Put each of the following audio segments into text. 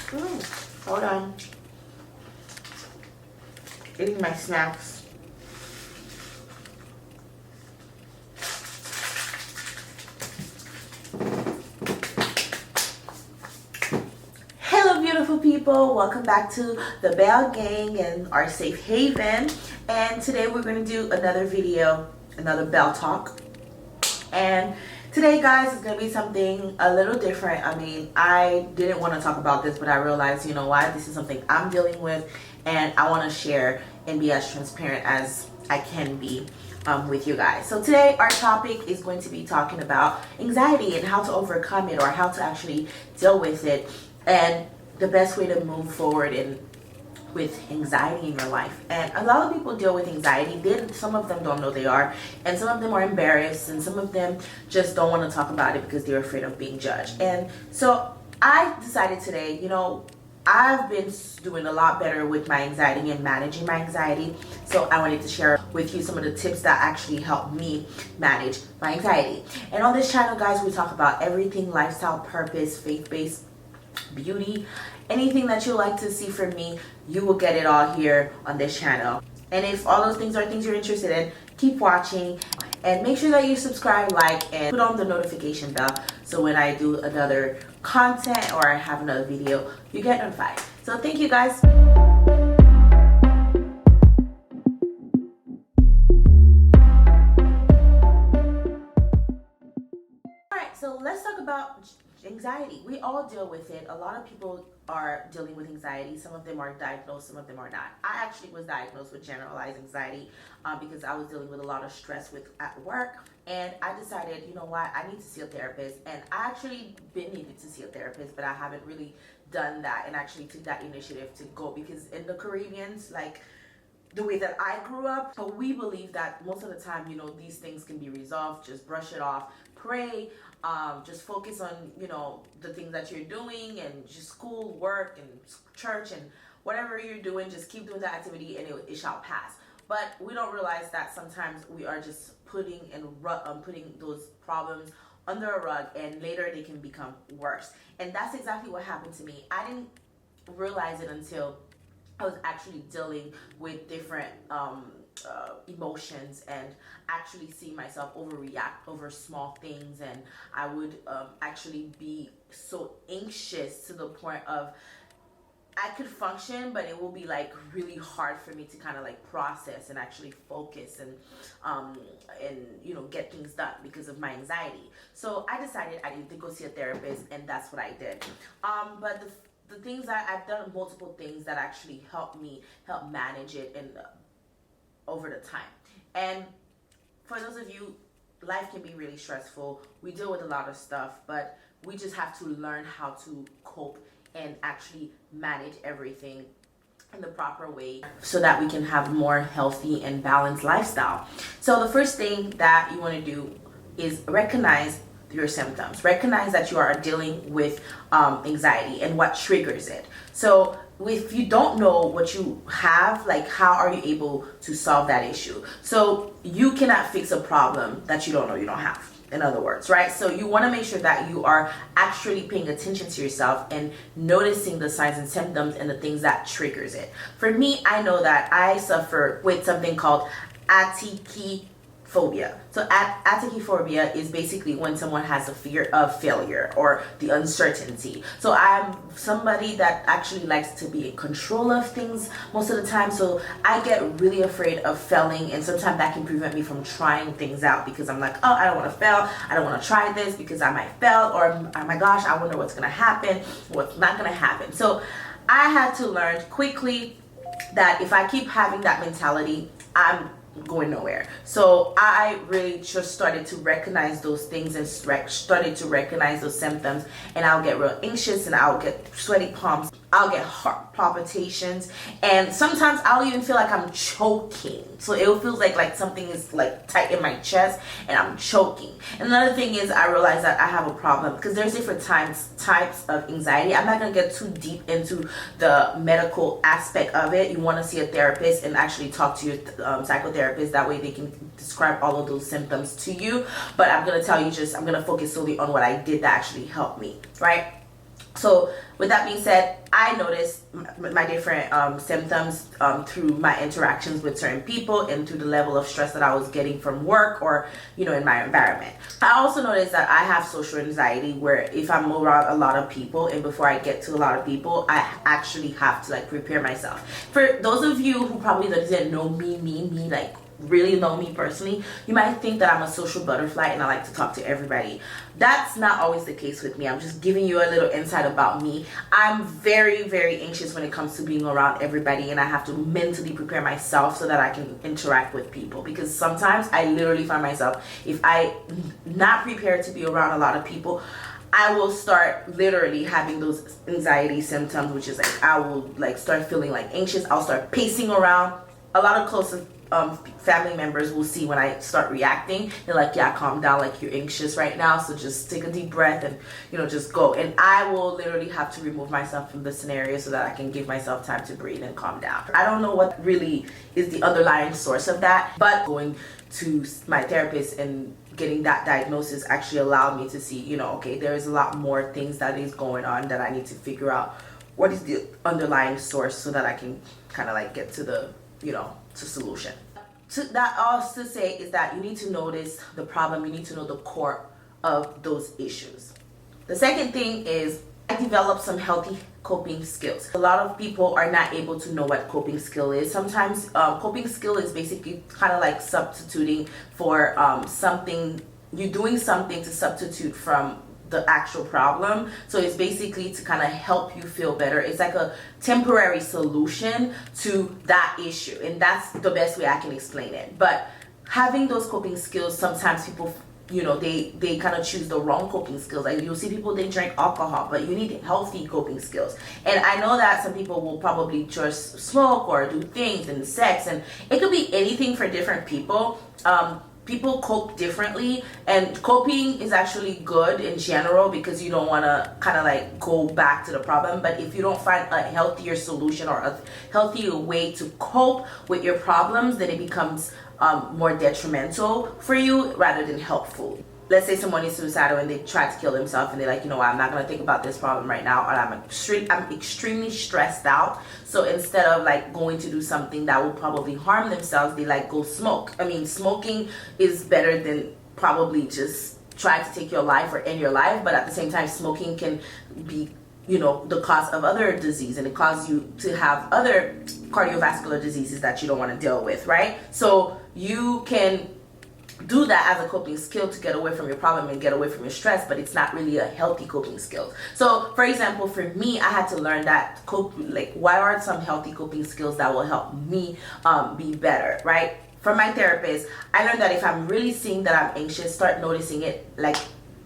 Hold on. Eating my snacks. Hello beautiful people, welcome back to the Bell Gang and our safe haven. And today we're going to do another video, another Bell Talk. And today guys is going to be something a little different. I mean, I didn't want to talk about this, but I realized, you know what, this is something I'm dealing with and I want to share and be as transparent as I can be with you guys. So today our topic is going to be talking about anxiety and how to overcome it, or how to actually deal with it, and the best way to move forward with anxiety in your life. And a lot of people deal with anxiety. Some of them don't know they are, and some of them are embarrassed, and some of them just don't want to talk about it because they're afraid of being judged. And so I decided today, you know, I've been doing a lot better with my anxiety and managing my anxiety. So I wanted to share with you some of the tips that actually help me manage my anxiety. And on this channel, guys, we talk about everything: lifestyle, purpose, faith-based, beauty, anything that you like to see from me, you will get it all here on this channel. And if all those things are things you're interested in, keep watching and make sure that you subscribe, like, and put on the notification bell so when I do another content or I have another video, you get notified. So thank you guys. Alright, so let's talk about anxiety. We all deal with it. A lot of people are dealing with anxiety. Some of them are diagnosed, some of them are not. I actually was diagnosed with generalized anxiety because I was dealing with a lot of stress at work, and I decided, you know what, I need to see a therapist. And I actually been needed to see a therapist, but I haven't really done that and actually took that initiative to go, because in the Caribbeans, like the way that I grew up, so we believe that most of the time, you know, these things can be resolved. Just brush it off, pray, just focus on, you know, the things that you're doing, and just school, work, and church, and whatever you're doing, just keep doing that activity and it shall pass. But we don't realize that sometimes we are just putting those problems under a rug, and later they can become worse. And that's exactly what happened to me. I didn't realize it until I was actually dealing with different emotions and actually see myself overreact over small things, and I would actually be so anxious to the point of I could function, but it will be like really hard for me to kind of like process and actually focus and you know, get things done because of my anxiety. So I decided I needed to go see a therapist, and that's what I did. But the things that I've done, multiple things that actually help manage it and over the time. And for those of you, life can be really stressful. We deal with a lot of stuff, but we just have to learn how to cope and actually manage everything in the proper way so that we can have more healthy and balanced lifestyle. So the first thing that you want to do is recognize your symptoms. Recognize that you are dealing with anxiety and what triggers it. So if you don't know what you have, like, how are you able to solve that issue? So you cannot fix a problem that you don't know you don't have, in other words, right? So you want to make sure that you are actually paying attention to yourself and noticing the signs and symptoms and the things that triggers it. For me, I know that I suffer with something called Atychiphobia. So Atychiphobia is basically when someone has a fear of failure or the uncertainty. So I'm somebody that actually likes to be in control of things most of the time. So I get really afraid of failing, and sometimes that can prevent me from trying things out because I'm like, oh, I don't want to fail. I don't want to try this because I might fail, or oh my gosh, I wonder what's going to happen, what's not going to happen. So I had to learn quickly that if I keep having that mentality, I'm going nowhere. So I really just started to recognize those things and started to recognize those symptoms, and I'll get real anxious and I'll get sweaty palms, I'll get heart palpitations, and sometimes I'll even feel like I'm choking. So it feels like something is like tight in my chest and I'm choking. And another thing is, I realize that I have a problem because there's different types of anxiety. I'm not going to get too deep into the medical aspect of it. You want to see a therapist and actually talk to your psychotherapist. That way they can describe all of those symptoms to you. But I'm going to tell you, I'm going to focus solely on what I did that actually helped me, right? So with that being said, I noticed my different symptoms through my interactions with certain people and through the level of stress that I was getting from work or, in my environment. I also noticed that I have social anxiety, where if I'm around a lot of people and before I get to a lot of people, I actually have to like prepare myself. For those of you who probably didn't know me, like really know me personally, you might think that I'm a social butterfly and I like to talk to everybody. That's not always the case with me. I'm just giving you a little insight about me. I'm very, very anxious when it comes to being around everybody, and I have to mentally prepare myself so that I can interact with people, because sometimes I literally find myself, if I not prepared to be around a lot of people, I will start literally having those anxiety symptoms, which is like I will like start feeling like anxious. I'll start pacing around. A lot of close family members will see when I start reacting. They're like, yeah, calm down, like you're anxious right now, so just take a deep breath and just go. And I will literally have to remove myself from the scenario so that I can give myself time to breathe and calm down. I don't know what really is the underlying source of that, but going to my therapist and getting that diagnosis actually allowed me to see, okay, there is a lot more things that is going on that I need to figure out what is the underlying source so that I can kind of like get to the to solution. That all to say is that you need to notice the problem. You need to know the core of those issues. The second thing is I developed some healthy coping skills. A lot of people are not able to know what coping skill is. Sometimes coping skill is basically kind of like substituting for something. You're doing something to substitute from the actual problem. So it's basically to kind of help you feel better. It's like a temporary solution to that issue, and that's the best way I can explain it. But having those coping skills, sometimes people they kind of choose the wrong coping skills. Like you'll see people, they drink alcohol, but you need healthy coping skills. And I know that some people will probably just smoke or do things and sex, and it could be anything for different people. People cope differently, and coping is actually good in general because you don't want to kind of like go back to the problem. But if you don't find a healthier solution or a healthier way to cope with your problems, then it becomes more detrimental for you rather than helpful. Let's say someone is suicidal and they try to kill themselves, and they're like, I'm not going to think about this problem right now, or I'm extremely stressed out. So instead of like going to do something that will probably harm themselves, they like go smoke. I mean, smoking is better than probably just try to take your life or end your life. But at the same time, smoking can be the cause of other disease, and it causes you to have other cardiovascular diseases that you don't want to deal with, right? So you can do that as a coping skill to get away from your problem and get away from your stress, but it's not really a healthy coping skill. So for example, for me, I had to learn that what are some healthy coping skills that will help me be better, right? From my therapist, I learned that if I'm really seeing that I'm anxious, start noticing it like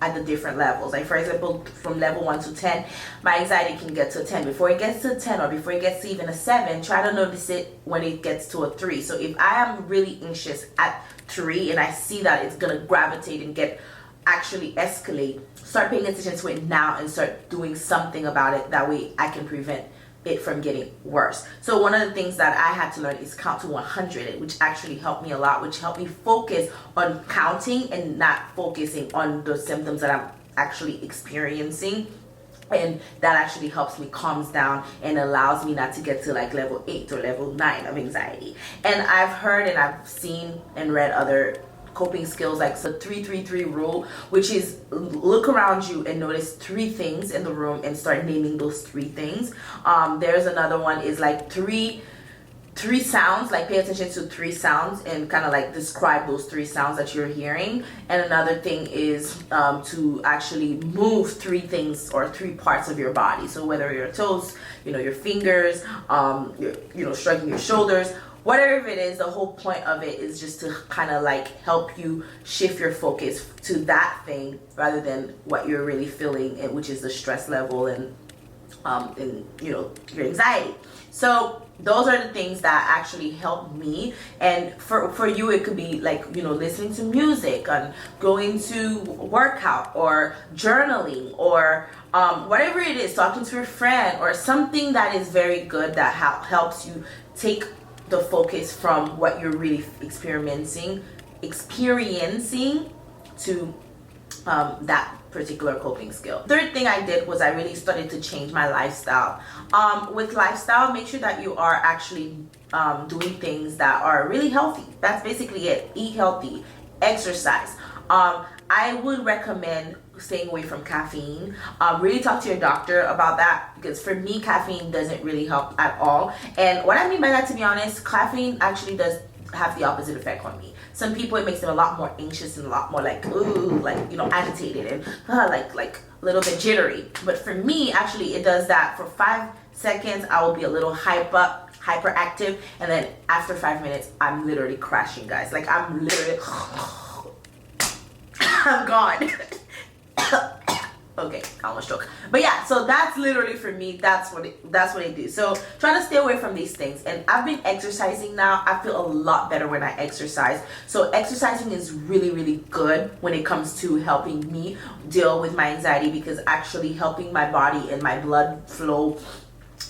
at the different levels. Like for example, from level 1 to 10, my anxiety can get to a 10. Before it gets to a 10 or before it gets to even a 7, try to notice it when it gets to a 3. So if I am really anxious at 3 and I see that it's gonna gravitate and actually escalate, start paying attention to it now and start doing something about it. That way I can prevent it from getting worse. So one of the things that I had to learn is count to 100, which actually helped me a lot, which helped me focus on counting and not focusing on the symptoms that I'm actually experiencing. And that actually helps me calms down and allows me not to get to like level 8 or level 9 of anxiety. And I've heard and I've seen and read other coping skills like the 3-3-3 rule, which is look around you and notice 3 things in the room and start naming those 3 things. There's another one is like three sounds, like pay attention to 3 sounds and kind of like describe those 3 sounds that you're hearing. And another thing is to actually move 3 things or 3 parts of your body. So whether your toes, your fingers, shrugging your shoulders, whatever it is, the whole point of it is just to kind of like help you shift your focus to that thing rather than what you're really feeling, which is the stress level and your anxiety. So those are the things that actually help me. And for you, it could be like, listening to music and going to workout or journaling or whatever it is, talking to a friend or something that is very good that helps you take the focus from what you're really experiencing to that particular coping skill. Third thing I did was I really started to change my lifestyle. With lifestyle, make sure that you are actually doing things that are really healthy. That's basically it. Eat healthy, exercise. I would recommend staying away from caffeine. Really talk to your doctor about that, because for me, caffeine doesn't really help at all. And what I mean by that, to be honest, caffeine actually does have the opposite effect on me. Some people, it makes them a lot more anxious and a lot more like, ooh, like, you know, agitated and like a little bit jittery. But for me, actually, it does that for 5 seconds. I will be a little hyperactive, and then after 5 minutes, I'm literally crashing, guys. Like, I'm literally I'm gone. Okay, I almost choked. But yeah, so that's literally for me. That's what I do. So try to stay away from these things. And I've been exercising now. I feel a lot better when I exercise. So exercising is really, really good when it comes to helping me deal with my anxiety, because actually helping my body and my blood flow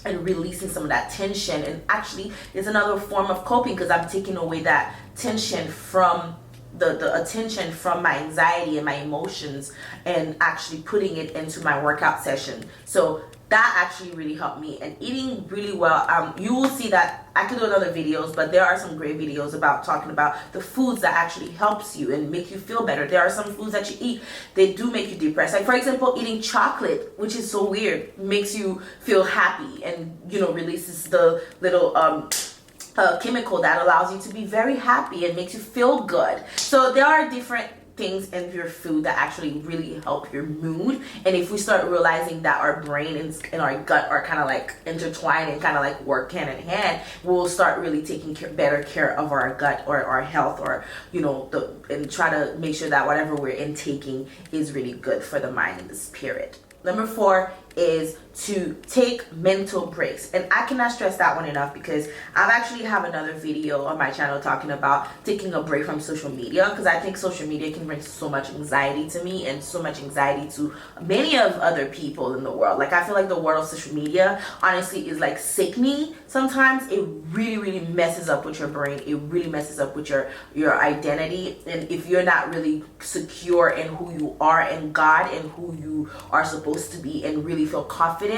and releasing some of that tension, and actually is another form of coping, because I'm taking away that tension from the attention from my anxiety and my emotions, and actually putting it into my workout session. So that actually really helped me. And eating really well, you will see that I could do other videos, but there are some great videos about talking about the foods that actually helps you and make you feel better. There are some foods that you eat, they do make you depressed. Like, for example, eating chocolate, which is so weird, makes you feel happy and, you know, releases the little chemical that allows you to be very happy and makes you feel good. So there are different things in your food that actually really help your mood. And if we start realizing that our brain and our gut are kind of like intertwined and kind of like work hand in hand, we'll start really taking better care of our gut or our health, or, you know, and try to make sure that whatever we're intaking is really good for the mind and the spirit. Number 4 is to take mental breaks. And I cannot stress that one enough, because I actually have another video on my channel talking about taking a break from social media, because I think social media can bring so much anxiety to me and so much anxiety to many of other people in the world. Like, I feel like the world of social media honestly is like sickening sometimes. It really, really messes up with your brain. It really messes up with your identity. And if you're not really secure in who you are in God and who you are supposed to be, and really feel confident,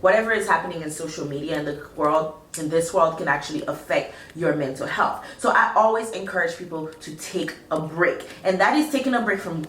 whatever is happening in social media and in this world can actually affect your mental health. So I always encourage people to take a break, and that is taking a break from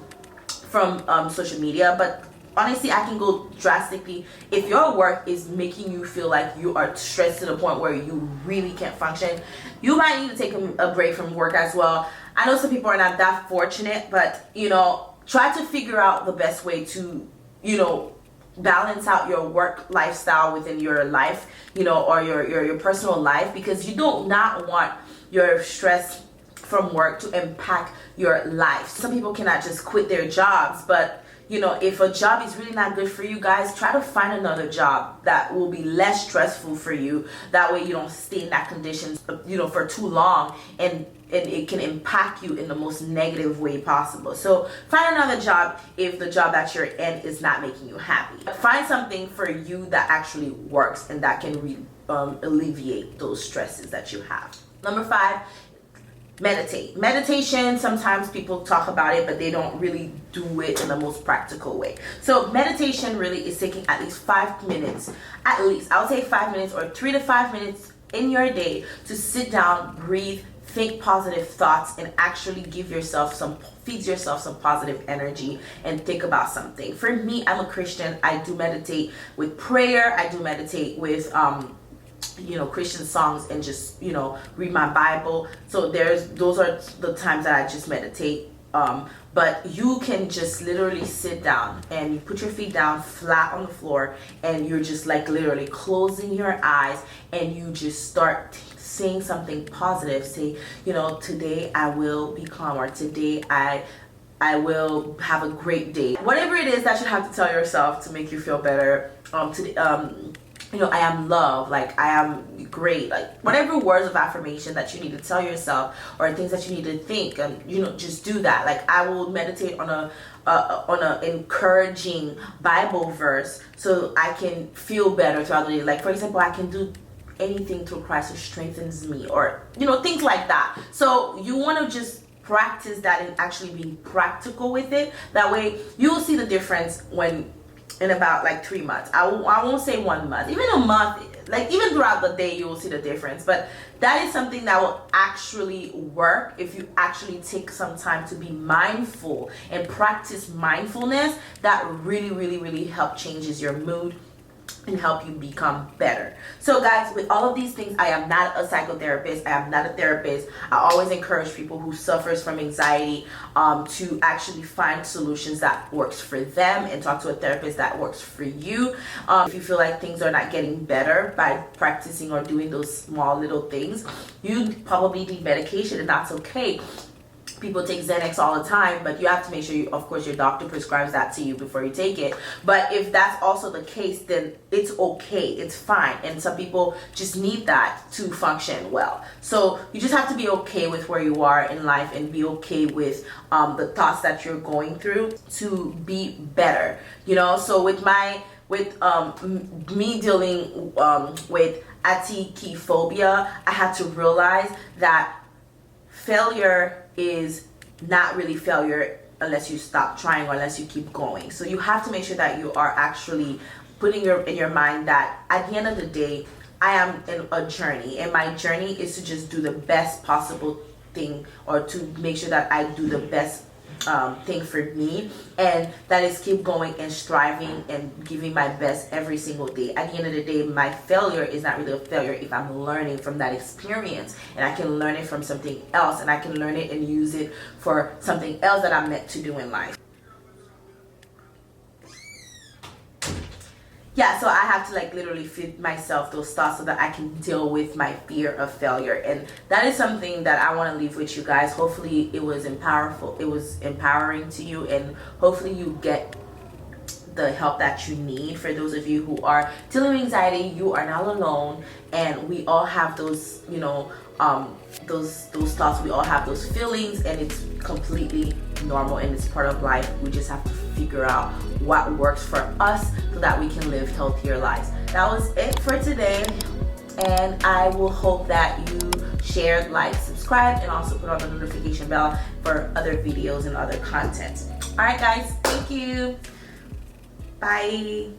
social media. But honestly, I can go drastically. If your work is making you feel like you are stressed to the point where you really can't function, you might need to take a break from work as well. I know some people are not that fortunate, but, you know, try to figure out the best way to, you know, balance out your work lifestyle within your life, you know, or your personal life, because you do not want your stress from work to impact your life. Some people cannot just quit their jobs, but, you know, if a job is really not good for you guys, try to find another job that will be less stressful for you. That way you don't stay in that condition, you know, for too long, and it can impact you in the most negative way possible. So find another job if the job that you're in is not making you happy. Find something for you that actually works and that can alleviate those stresses that you have. Number 5, meditate. Meditation, sometimes people talk about it, but they don't really do it in the most practical way. So meditation really is taking at least 5 minutes, at least, I would say 5 minutes or 3 to 5 minutes in your day to sit down, breathe, think positive thoughts, and actually feed yourself some positive energy and think about something. For me, I'm a Christian. I do meditate with prayer. I do meditate with you know, Christian songs, and just, you know, read my Bible. So those are the times that I just meditate. But you can just literally sit down and you put your feet down flat on the floor, and you're just like literally closing your eyes, and you just start saying something positive. Say, you know, today I will be calm, or today I will have a great day. Whatever it is that you have to tell yourself to make you feel better. You know, I am loved, like I am great, like whatever words of affirmation that you need to tell yourself, or things that you need to think, and, you know, just do that. Like, I will meditate on a encouraging Bible verse so I can feel better throughout the day. Like, for example, I can do anything through Christ who strengthens me, or, you know, things like that. So you want to just practice that and actually being practical with it. That way you will see the difference when in about like 3 months. I won't say 1 month, even a month, like even throughout the day you will see the difference. But that is something that will actually work if you actually take some time to be mindful and practice mindfulness. That really help changes your mood and help you become better. So guys, with all of these things, I am not a psychotherapist. I am not a therapist. I always encourage people who suffers from anxiety to actually find solutions that works for them and talk to a therapist that works for you. If you feel like things are not getting better by practicing or doing those small little things, you probably need medication, and that's okay. People take Xanax all the time, but you have to make sure, of course, your doctor prescribes that to you before you take it. But if that's also the case, then it's okay, it's fine. And some people just need that to function well. So you just have to be okay with where you are in life and be okay with the thoughts that you're going through to be better. You know, so with me dealing with Atychiphobia, I had to realize that failure is not really failure unless you stop trying or unless you keep going. So you have to make sure that you are actually putting in your mind that at the end of the day, I am in a journey, and my journey is to just do the best possible thing, or to make sure that I do the best thing for me, and that is keep going and striving and giving my best every single day. At the end of the day, my failure is not really a failure if I'm learning from that experience, and I can learn it from something else, and I can learn it and use it for something else that I'm meant to do in life. Yeah, so I have to like literally feed myself those thoughts so that I can deal with my fear of failure. And that is something that I want to leave with you guys. Hopefully it was empowering to you, and hopefully you get the help that you need. For those of you who are dealing with anxiety, you are not alone, and we all have those, you know, those thoughts, we all have those feelings, and it's completely normal and it's part of life. We just have to figure out what works for us so that we can live healthier lives. That was it for today, and I will hope that you share, like, subscribe, and also put on the notification bell for other videos and other content. All right guys, thank you. Bye.